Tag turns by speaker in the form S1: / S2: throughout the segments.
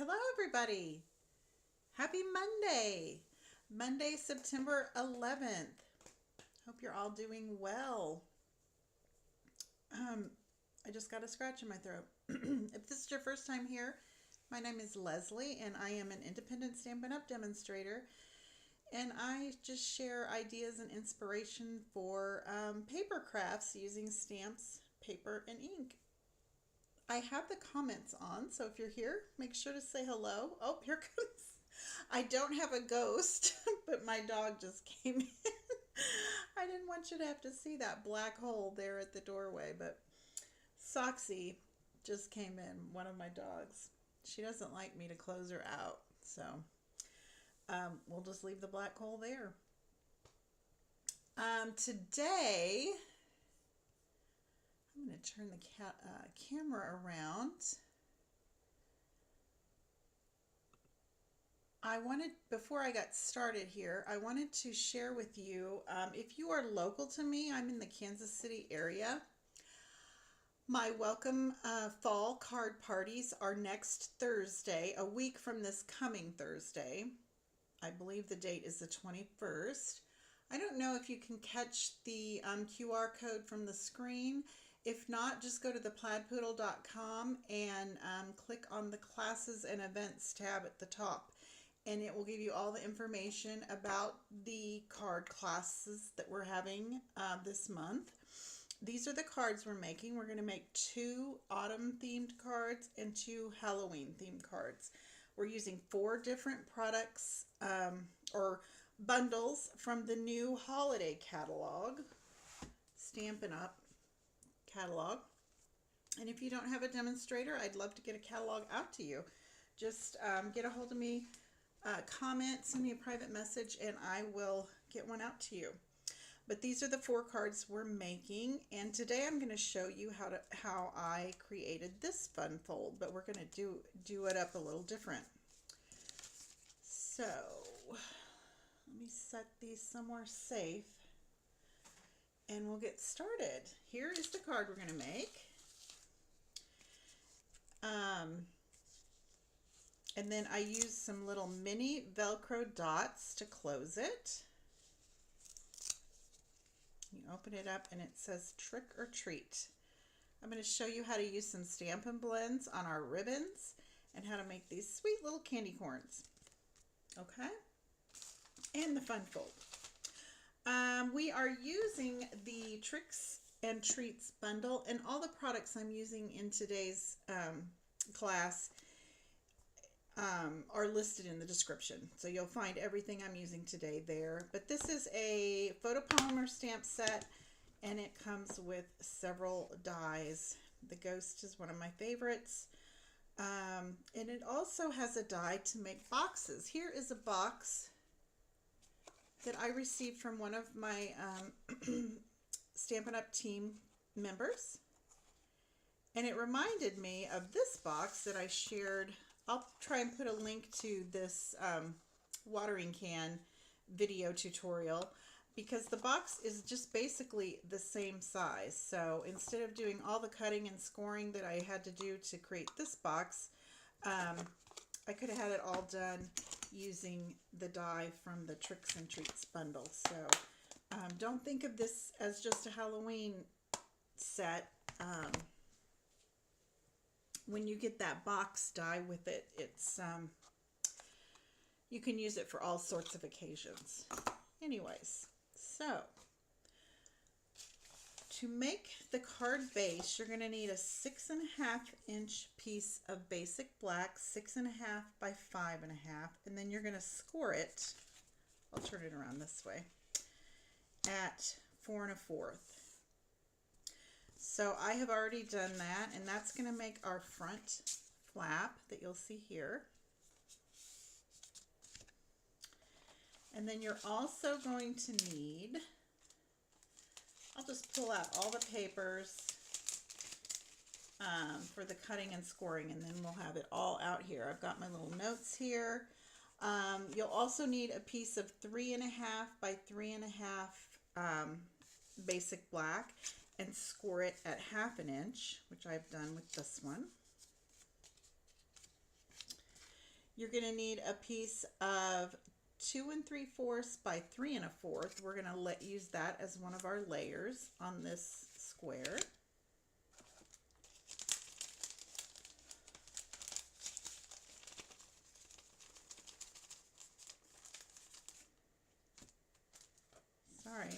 S1: Hello, everybody. Happy Monday. Monday, September 11th. Hope you're all doing well. Um, I just got a scratch in my throat. If this is your first time here, my name is Leslie, and I am an independent Stampin' Up! Demonstrator. And I just share ideas and inspiration for paper crafts using stamps, paper, and ink. I have the comments on, so if you're here, make sure to say hello. Oh, here comes. I don't have a ghost, but my dog just came in. I didn't want you to have to see that black hole there at the doorway, but Soxy just came in, one of my dogs. She doesn't like me to close her out, so we'll just leave the black hole there. Today, I'm going to turn the camera around. Before I got started here, I wanted to share with you, if you are local to me, I'm in the Kansas City area. My welcome fall card parties are next Thursday, a week from this coming Thursday. I believe the date is the 21st. I don't know if you can catch the QR code from the screen. If not, just go to theplaidpoodle.com and click on the classes and events tab at the top. And it will give you all the information about the card classes that we're having this month. These are the cards we're making. We're going to make 2 autumn themed cards and 2 Halloween themed cards. We're using 4 different products or bundles from the new holiday catalog, Stampin' Up! Catalog. And if you don't have a demonstrator, I'd love to get a catalog out to you. Just get a hold of me, comment, send me a private message, and I will get one out to you. But these are the 4 cards we're making, and today I'm going to show you how I created this fun fold, but we're going to do it up a little different. So let me set these somewhere safe and we'll get started. Here is the card we're going to make. And then I use some little mini Velcro dots to close it. You open it up and it says trick or treat. I'm going to show you how to use some Stampin' Blends on our ribbons and how to make these sweet little candy corns. Okay? And the fun fold. We are using the Tricks and Treats bundle, and all the products I'm using in today's class are listed in the description. So you'll find everything I'm using today there. But this is a photopolymer stamp set, and it comes with several dies. The Ghost is one of my favorites. And it also has a die to make boxes. Here is a box that I received from one of my Stampin' Up! Team members. And it reminded me of this box that I shared. I'll try and put a link to this watering can video tutorial, because the box is just basically the same size. So instead of doing all the cutting and scoring that I had to do to create this box, I could have had it all done using the die from the Tricks and Treats bundle. So don't think of this as just a Halloween set. When you get that box die with it, it's you can use it for all sorts of occasions. Anyways, so to make the card base, you're going to need a 6.5 inch piece of basic black, 6.5 by 5.5, and then you're going to score it. I'll turn it around this way, at 4 1/4. So I have already done that, and that's going to make our front flap that you'll see here. And then you're also going to need, I'll just pull out all the papers for the cutting and scoring, and then we'll have it all out here. I've got my little notes here. You'll also need a piece of 3.5 by 3.5 basic black, and score it at 1/2 inch, which I've done with this one. You're going to need a piece of 2 3/4 by 3 1/4. We're going to use that as one of our layers on this square. Sorry,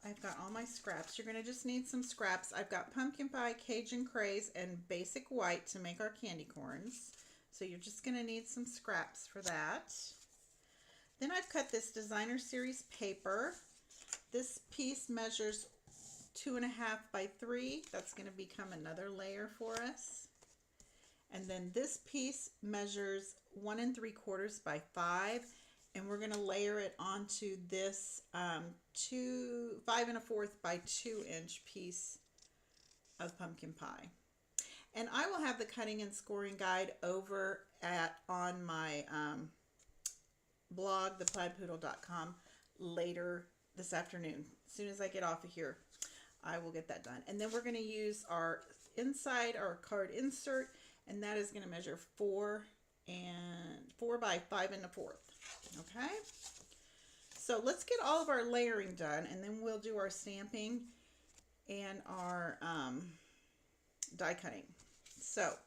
S1: I've got all my scraps. You're going to just need some scraps. I've got pumpkin pie, Cajun craze, and basic white to make our candy corns. So you're just going to need some scraps for that. Then I've cut this designer series paper. This piece measures 2 1/2 by 3. That's going to become another layer for us. And then this piece measures 1 3/4 by 5. And we're going to layer it onto this 5 1/4 by 2" piece of pumpkin pie. And I will have the cutting and scoring guide over on my blog, theplaidpoodle.com, later this afternoon. As soon as I get off of here, I will get that done. And then we're going to use our card insert, and that is going to measure 4 by 5 1/4. Okay, so let's get all of our layering done, and then we'll do our stamping and our die cutting. So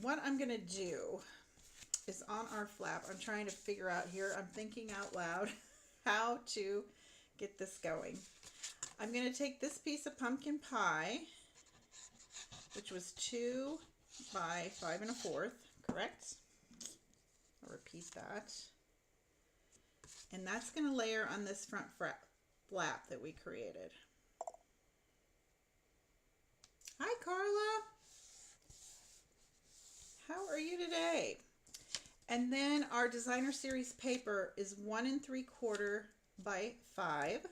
S1: what I'm going to do is on our flap, I'm trying to figure out here, I'm thinking out loud how to get this going. I'm going to take this piece of pumpkin pie, which was 2 by 5 1/4, correct? I'll repeat that. And that's going to layer on this front flap that we created. Hi, Carla. How are you today? And then our designer series paper is 1 3/4 by 5.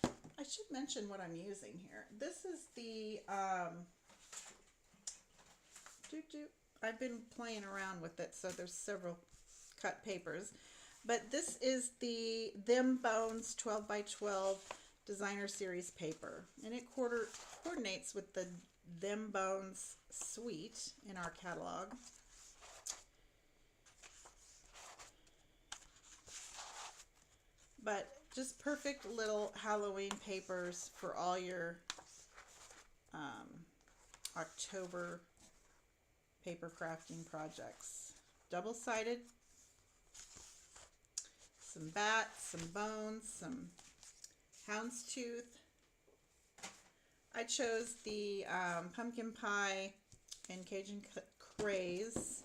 S1: I should mention what I'm using here. This is the I've been playing around with it, so there's several cut papers, but this is the Them Bones 12 by 12 designer series paper, and it coordinates with the Them Bones suite in our catalog. But just perfect little Halloween papers for all your October paper crafting projects. Double-sided, some bats, some bones, some houndstooth. I chose the pumpkin pie and Cajun craze.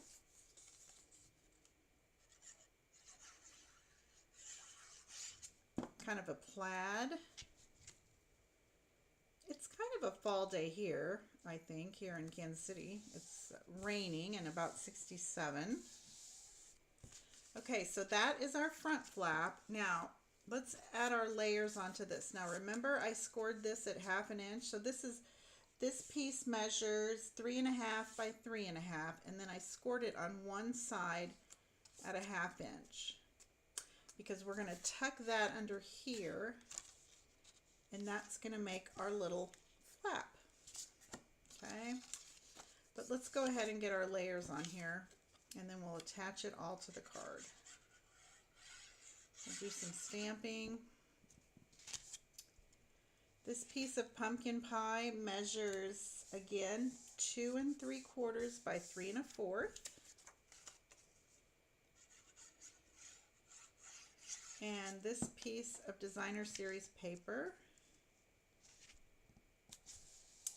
S1: Kind of a plaid. It's kind of a fall day here, I think, here in Kansas City. It's raining and about 67. Okay, so that is our front flap. Now, let's add our layers onto this. Now, remember I scored this at 1/2 inch. So this piece measures 3 1/2 by 3 1/2, and then I scored it on one side at 1/2 inch. Because we're going to tuck that under here, and that's going to make our little flap. Okay, but let's go ahead and get our layers on here, and then we'll attach it all to the card. We'll do some stamping. This piece of pumpkin pie measures, again, 2 3/4 by 3 1/4. And this piece of designer series paper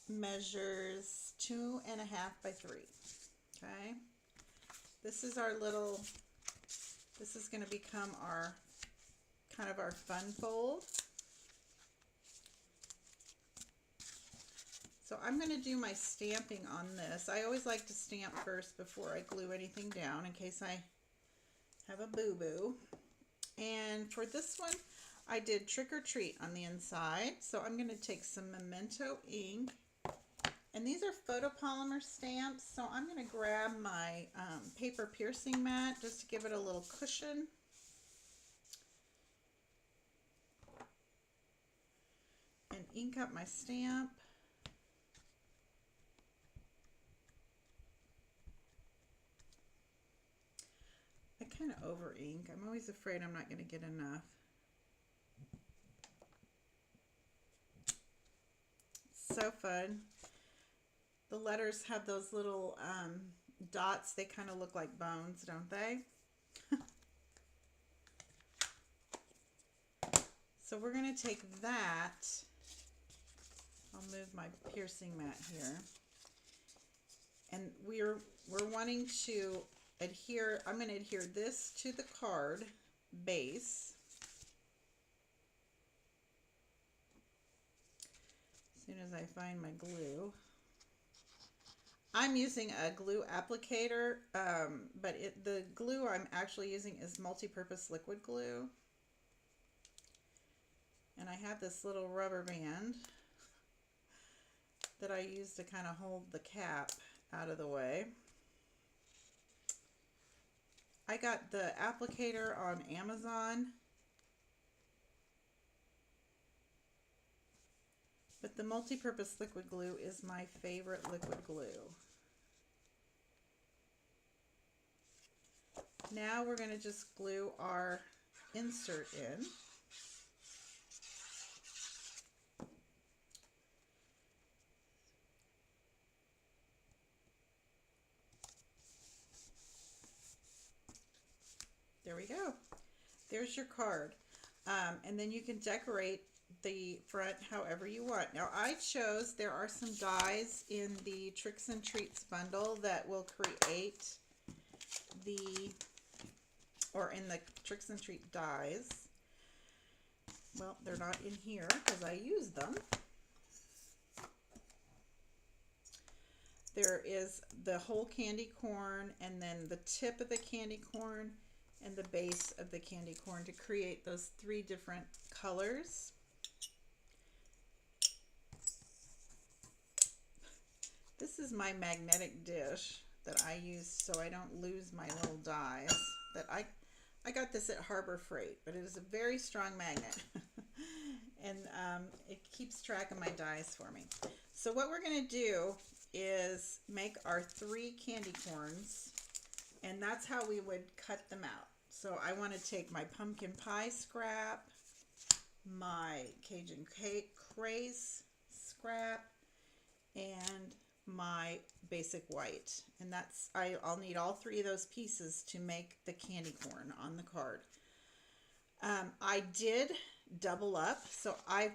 S1: measures 2 1/2 by 3. Okay, this is our little, this is going to become our kind of our fun fold. So I'm going to do my stamping on this. I always like to stamp first before I glue anything down in case I have a boo-boo. And for this one, I did Trick or Treat on the inside. So I'm going to take some Memento ink. And these are photopolymer stamps. So I'm going to grab my paper piercing mat just to give it a little cushion. And ink up my stamp. kind of over ink. I'm always afraid I'm not going to get enough. So fun. The letters have those little dots. They kind of look like bones, don't they? So we're going to take that. I'll move my piercing mat here. And we're wanting to adhere, I'm going to adhere this to the card base. As soon as I find my glue. I'm using a glue applicator, but the glue I'm actually using is multi-purpose liquid glue. And I have this little rubber band that I use to kind of hold the cap out of the way. I got the applicator on Amazon, but the multi-purpose liquid glue is my favorite liquid glue. Now we're going to just glue our insert in. There we go. There's your card. And then you can decorate the front however you want. Now I chose, there are some dies in the Tricks and Treats bundle that will create the, or in the Tricks and Treat dies. Well, they're not in here because I used them. There is the whole candy corn and then the tip of the candy corn and the base of the candy corn to create those 3 different colors. This is my magnetic dish that I use so I don't lose my little dies. That I got this at Harbor Freight, but it is a very strong magnet. And it keeps track of my dies for me. So what we're going to do is make our 3 candy corns, and that's how we would cut them out. So I want to take my pumpkin pie scrap, my Cajun cake craze scrap, and my basic white. And that's, I'll need all 3 of those pieces to make the candy corn on the card. I did double up, so I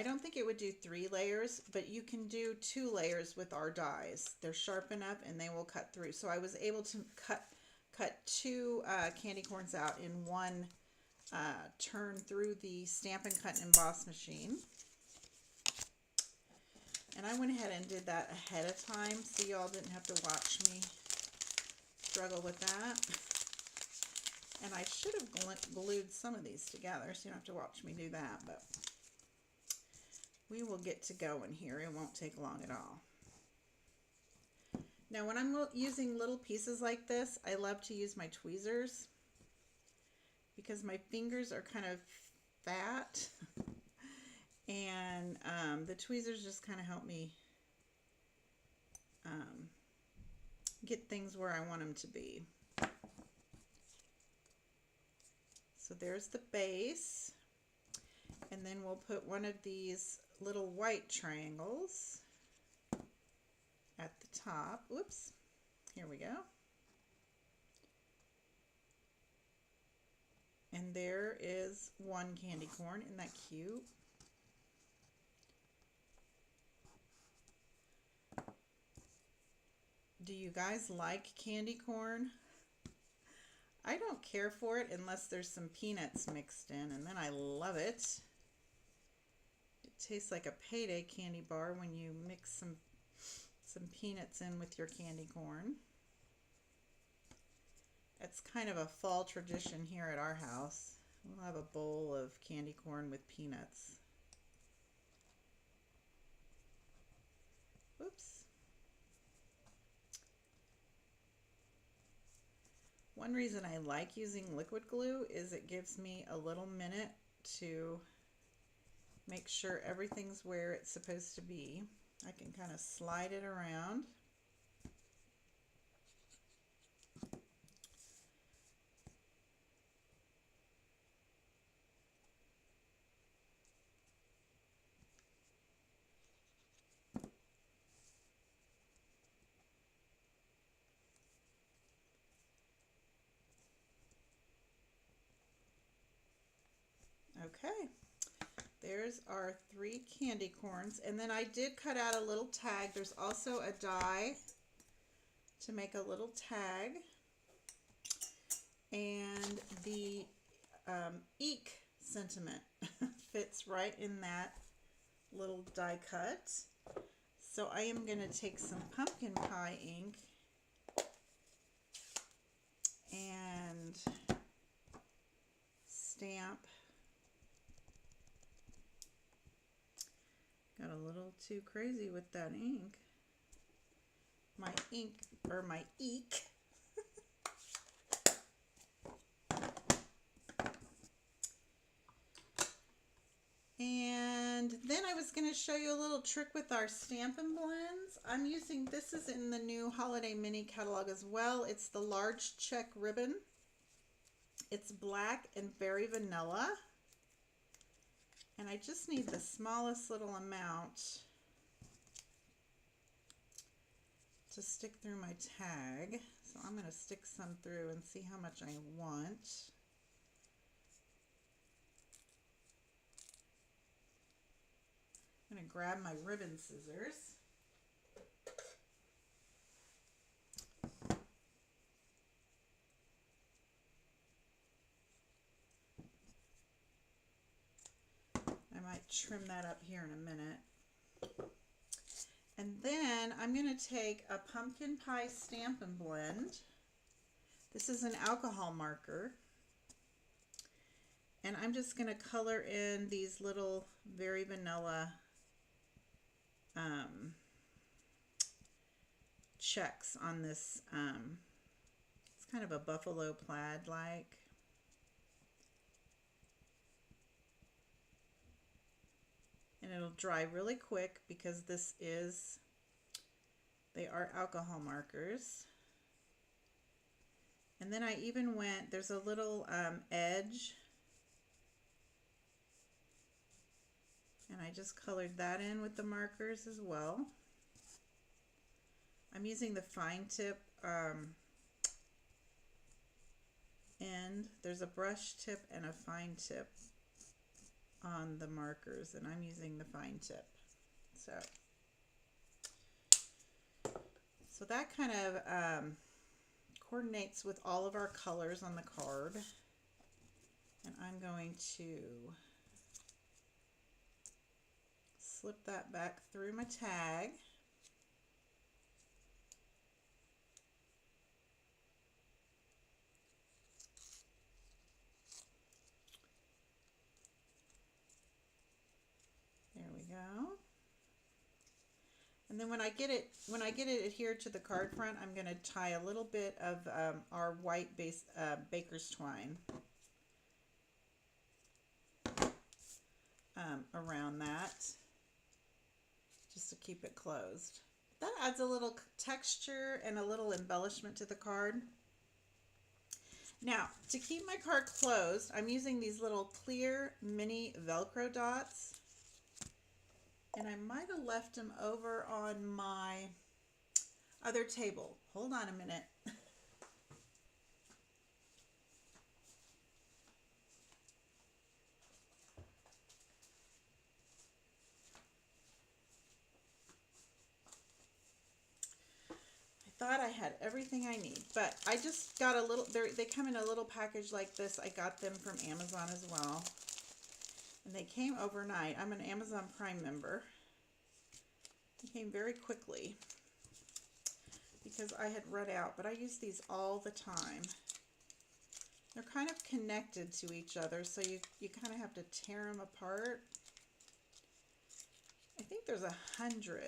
S1: don't think it would do 3 layers, but you can do 2 layers with our dies. They're sharp enough and they will cut through. So I was able to cut 2 candy corns out in one turn through the Stamp and Cut and Emboss machine. And I went ahead and did that ahead of time so y'all didn't have to watch me struggle with that. And I should have glued some of these together so you don't have to watch me do that, but we will get to going here. It won't take long at all. Now when I'm using little pieces like this, I love to use my tweezers because my fingers are kind of fat and the tweezers just kind of help me get things where I want them to be. So there's the base, and then we'll put one of these little white triangles at the top. Whoops, here we go. And there is one candy corn. Isn't that cute? Do you guys like candy corn? I don't care for it unless there's some peanuts mixed in, and then I love it. It tastes like a payday candy bar when you mix some peanuts in with your candy corn. It's kind of a fall tradition here at our house. We'll have a bowl of candy corn with peanuts. Whoops. One reason I like using liquid glue is it gives me a little minute to make sure everything's where it's supposed to be. I can kind of slide it around. Okay, there's our 3 candy corns. And then I did cut out a little tag. There's also a die to make a little tag. And the eek sentiment fits right in that little die cut. So I am going to take some pumpkin pie ink and stamp. Got a little too crazy with that ink. My ink, or my eek. And then I was going to show you a little trick with our Stampin' Blends. I'm using, this is in the new Holiday Mini catalog as well. It's the large check ribbon. It's black and very vanilla. And I just need the smallest little amount to stick through my tag. So I'm going to stick some through and see how much I want. I'm going to grab my ribbon scissors. I might trim that up here in a minute. And then I'm going to take a pumpkin pie Stampin' Blend. This is an alcohol marker. And I'm just going to color in these little very vanilla checks on this. It's kind of a buffalo plaid like. And it'll dry really quick because they are alcohol markers. And then I even went, there's a little edge, and I just colored that in with the markers as well. I'm using the fine tip end. There's a brush tip and a fine tip on the markers, and I'm using the fine tip. So that kind of coordinates with all of our colors on the card. And I'm going to slip that back through my tag. There we go. And then when I get it adhered to the card front, I'm going to tie a little bit of our white baker's twine around that, just to keep it closed. That adds a little texture and a little embellishment to the card. Now, to keep my card closed, I'm using these little clear mini Velcro dots. And I might have left them over on my other table. Hold on a minute. I thought I had everything I need, but I just got a little, they come in a little package like this. I got them from Amazon as well. And they came overnight. I'm an Amazon Prime member. They came very quickly because I had run out, but I use these all the time. They're kind of connected to each other, so you kind of have to tear them apart. I think there's 100.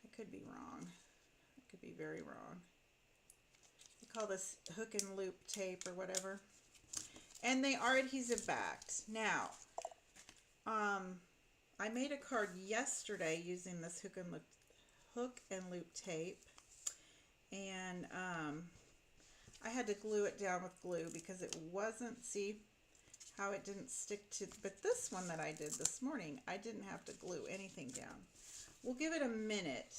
S1: I could be wrong. I could be very wrong. We call this hook and loop tape or whatever. And they are adhesive backed. Now, I made a card yesterday using this hook and loop tape, and I had to glue it down with glue because it wasn't, see how it didn't stick to, but this one that I did this morning, I didn't have to glue anything down. We'll give it a minute.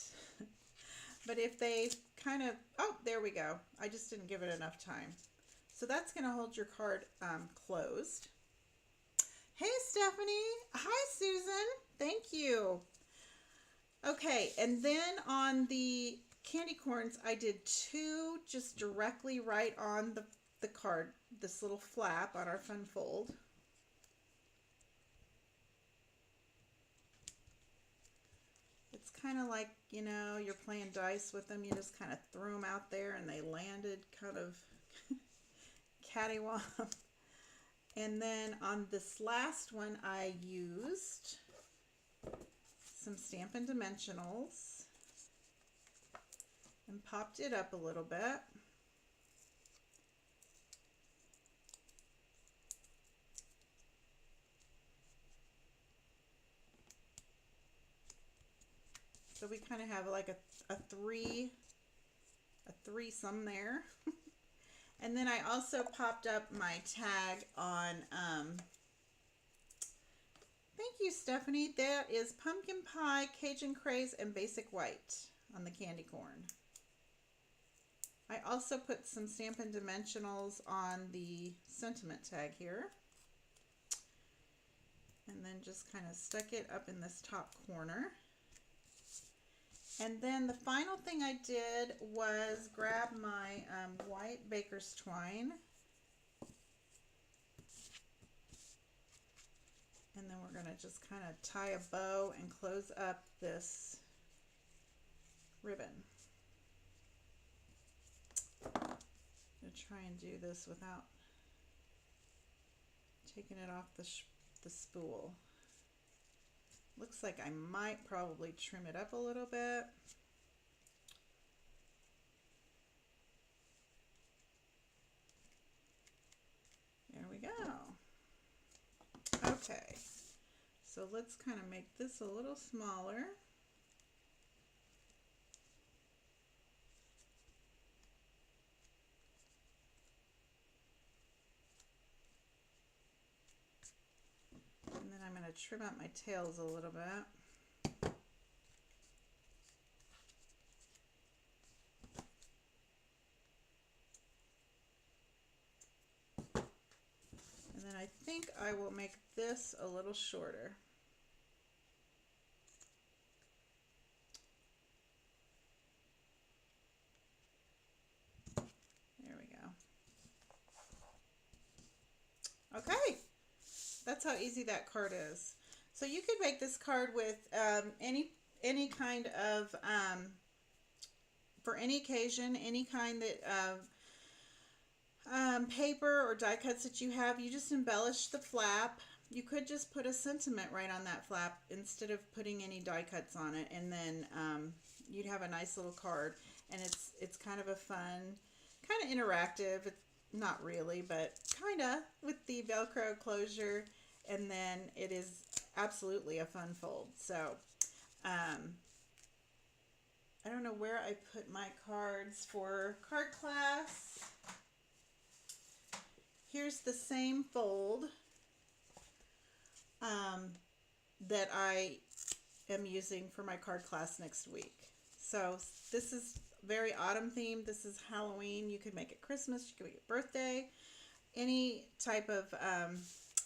S1: But if they kind of, oh, there we go. I just didn't give it enough time. So that's going to hold your card closed. Hey, Stephanie. Hi, Susan. Thank you. Okay, and then on the candy corns, I did two just directly right on the card, this little flap on our fun fold. It's kind of like, you're playing dice with them. You just kind of threw them out there and they landed kind of cattywomp. And then on this last one, I used some Stampin' Dimensionals and popped it up a little bit. So we kind of have like a threesome there. And then I also popped up my tag on, thank you, Stephanie. That is pumpkin pie, Cajun craze, and basic white on the candy corn. I also put some Stampin' Dimensionals on the sentiment tag here. And then just kind of stuck it up in this top corner. And then the final thing I did was grab my white baker's twine. And then we're going to just kind of tie a bow and close up this ribbon. I'm going to try and do this without taking it off the spool. Looks like I might probably trim it up a little bit. There we go. Okay, so let's kind of make this a little smaller. And then I'm going to trim out my tails a little bit. And then I think I will make this a little shorter. There we go. Okay. That's how easy that card is. So you could make this card with any kind of, for any occasion, any kind of paper or die cuts that you have. You just embellish the flap. You could just put a sentiment right on that flap instead of putting any die cuts on it, and then you'd have a nice little card. And it's kind of a fun, kind of interactive. It's not really, but kind of, with the Velcro closure. And then it is absolutely a fun fold. So I don't know where I put my cards for card class. Here's the same fold that I am using for my card class next week. So this is very autumn themed. This is Halloween. You could make it Christmas. You could make it birthday. Any type of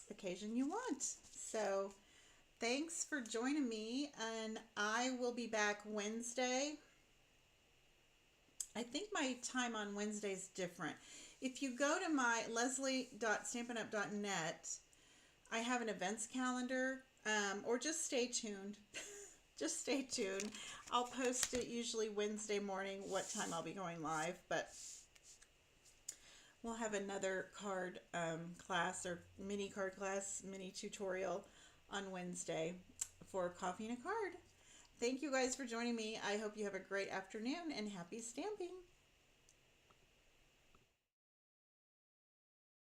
S1: occasion you want. So thanks for joining me, and I will be back Wednesday. I think my time on Wednesday is different. If you go to my leslie.stampinup.net, I have an events calendar, or just stay tuned. Just stay tuned. I'll post it usually Wednesday morning what time I'll be going live, but we'll have another card class, or mini card class, mini tutorial on Wednesday for Coffee and a Card. Thank you guys for joining me. I hope you have a great afternoon and happy stamping.